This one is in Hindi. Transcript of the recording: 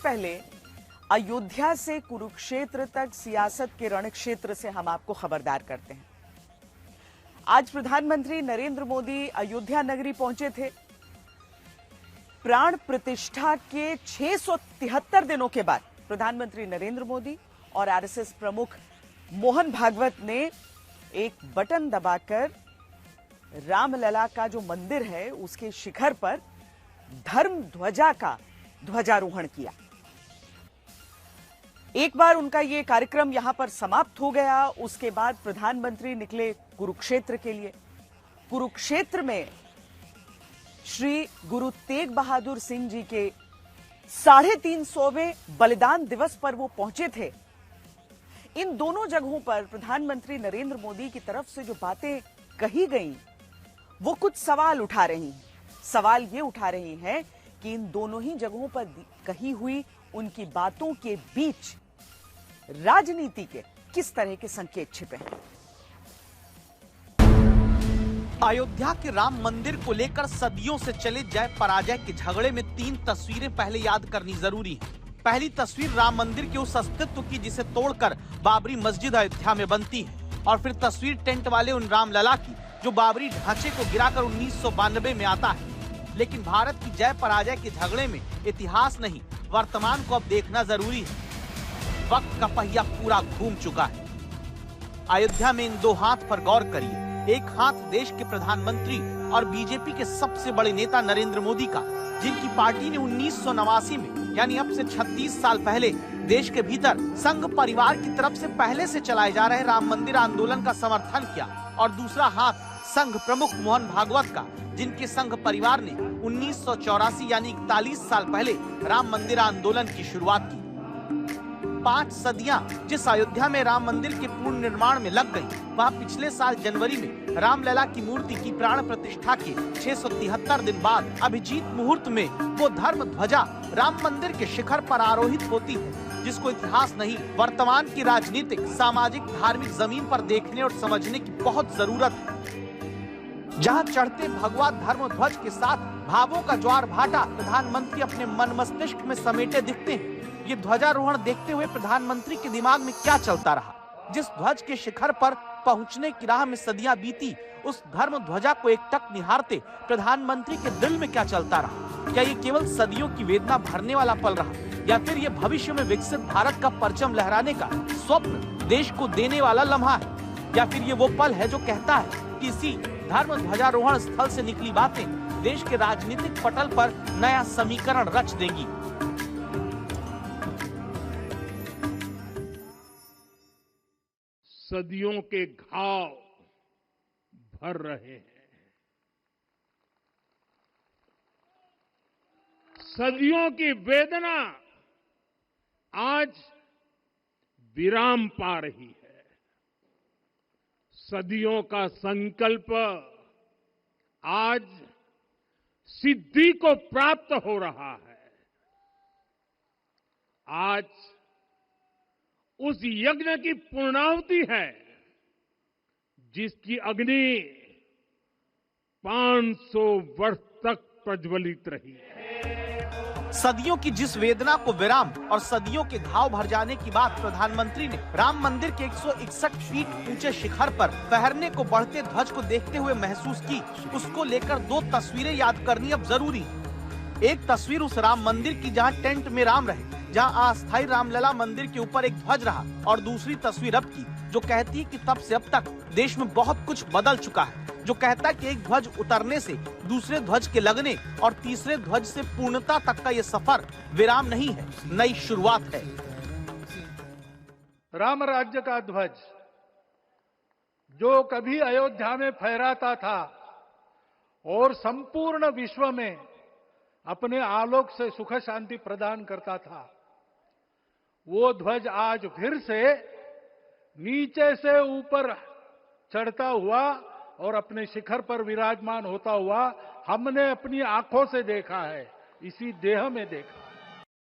पहले अयोध्या से कुरुक्षेत्र तक सियासत के रणक्षेत्र से हम आपको खबरदार करते हैं। आज प्रधानमंत्री नरेंद्र मोदी अयोध्या नगरी पहुंचे थे। प्राण प्रतिष्ठा के 673 दिनों के बाद प्रधानमंत्री नरेंद्र मोदी और आरएसएस प्रमुख मोहन भागवत ने एक बटन दबाकर रामलला का जो मंदिर है उसके शिखर पर धर्म ध्वजा का ध्वजारोहण किया। एक बार उनका ये कार्यक्रम यहां पर समाप्त हो गया, उसके बाद प्रधानमंत्री निकले कुरुक्षेत्र के लिए। कुरुक्षेत्र में श्री गुरु तेग बहादुर सिंह जी के 350वें बलिदान दिवस पर वो पहुंचे थे। इन दोनों जगहों पर प्रधानमंत्री नरेंद्र मोदी की तरफ से जो बातें कही गईं, वो कुछ सवाल उठा रही हैं। सवाल ये उठा रही हैं कि इन दोनों ही जगहों पर कही हुई उनकी बातों के बीच राजनीति के किस तरह के संकेत छिपे हैं। अयोध्या के राम मंदिर को लेकर सदियों से चले जय पराजय के झगड़े में 3 तस्वीरें पहले याद करनी जरूरी है। पहली तस्वीर राम मंदिर के उस अस्तित्व की जिसे तोड़कर बाबरी मस्जिद अयोध्या में बनती है, और फिर तस्वीर टेंट वाले उन रामलला की जो बाबरी ढांचे को गिराकर 1992 में आता है। लेकिन भारत की जय पराजय के झगड़े में इतिहास नहीं, वर्तमान को अब देखना जरूरी है। वक्त का पहिया पूरा घूम चुका है। अयोध्या में इन 2 हाथ पर गौर करिए। एक हाथ देश के प्रधानमंत्री और बीजेपी के सबसे बड़े नेता नरेंद्र मोदी का, जिनकी पार्टी ने 1989 में यानी अब से 36 साल पहले देश के भीतर संघ परिवार की तरफ से पहले से चलाए जा रहे राम मंदिर आंदोलन का समर्थन किया। और दूसरा हाथ संघ प्रमुख मोहन भागवत का, जिनके संघ परिवार ने 1984 यानी 41 साल पहले राम मंदिर आंदोलन की शुरुआत की। 5 सदियां जिस अयोध्या में राम मंदिर के पूर्ण निर्माण में लग गई, वहां पिछले साल जनवरी में रामलला की मूर्ति की प्राण प्रतिष्ठा के 673 दिन बाद अभिजीत मुहूर्त में वो धर्म ध्वजा राम मंदिर के शिखर पर आरोहित होती है, जिसको इतिहास नहीं वर्तमान की राजनीतिक, सामाजिक, धार्मिक जमीन पर देखने और समझने की बहुत जरूरत है। जहां चढ़ते भगवा धर्म ध्वज के साथ भावों का ज्वार भाटा प्रधानमंत्री अपने मन मस्तिष्क में समेटे दिखते हैं। ये ध्वजारोहण देखते हुए प्रधानमंत्री के दिमाग में क्या चलता रहा? जिस ध्वज के शिखर पर पहुंचने की राह में सदियां बीती, उस धर्म ध्वजा को एकटक निहारते प्रधानमंत्री के दिल में क्या चलता रहा? क्या ये केवल सदियों की वेदना भरने वाला पल रहा, या फिर ये भविष्य में विकसित भारत का परचम लहराने का स्वप्न देश को देने वाला लम्हा है? या फिर ये वो पल है जो कहता है कि इसी धर्म ध्वजारोहण स्थल से निकली बातें देश के राजनीतिक पटल पर नया समीकरण रच देंगी? सदियों के घाव भर रहे हैं। सदियों की वेदना आज विराम पा रही है। सदियों का संकल्प आज सिद्धि को प्राप्त हो रहा है। आज उस यज्ञ की पूर्णाहुति है जिसकी अग्नि 500 वर्ष तक प्रज्वलित रही है। सदियों की जिस वेदना को विराम और सदियों के घाव भर जाने की बात प्रधानमंत्री ने राम मंदिर के 161 फीट ऊंचे शिखर पर फहरने को बढ़ते ध्वज को देखते हुए महसूस की, उसको लेकर 2 तस्वीरें याद करनी अब जरूरी है। एक तस्वीर उस राम मंदिर की जहां टेंट में राम रहे, जहां अस्थायी रामलला मंदिर के ऊपर एक ध्वज रहा, और दूसरी तस्वीर अब की जो कहती है कि तब से अब तक देश में बहुत कुछ बदल चुका है, जो कहता है कि एक ध्वज उतरने से दूसरे ध्वज के लगने और तीसरे ध्वज से पूर्णता तक का ये सफर विराम नहीं है, नई शुरुआत है। राम राज्य का ध्वज जो कभी अयोध्या में फहराता था और संपूर्ण विश्व में अपने आलोक से सुख शांति प्रदान करता था, वो ध्वज आज फिर से नीचे से ऊपर चढ़ता हुआ और अपने शिखर पर विराजमान होता हुआ हमने अपनी आंखों से देखा है, इसी देह में देखा।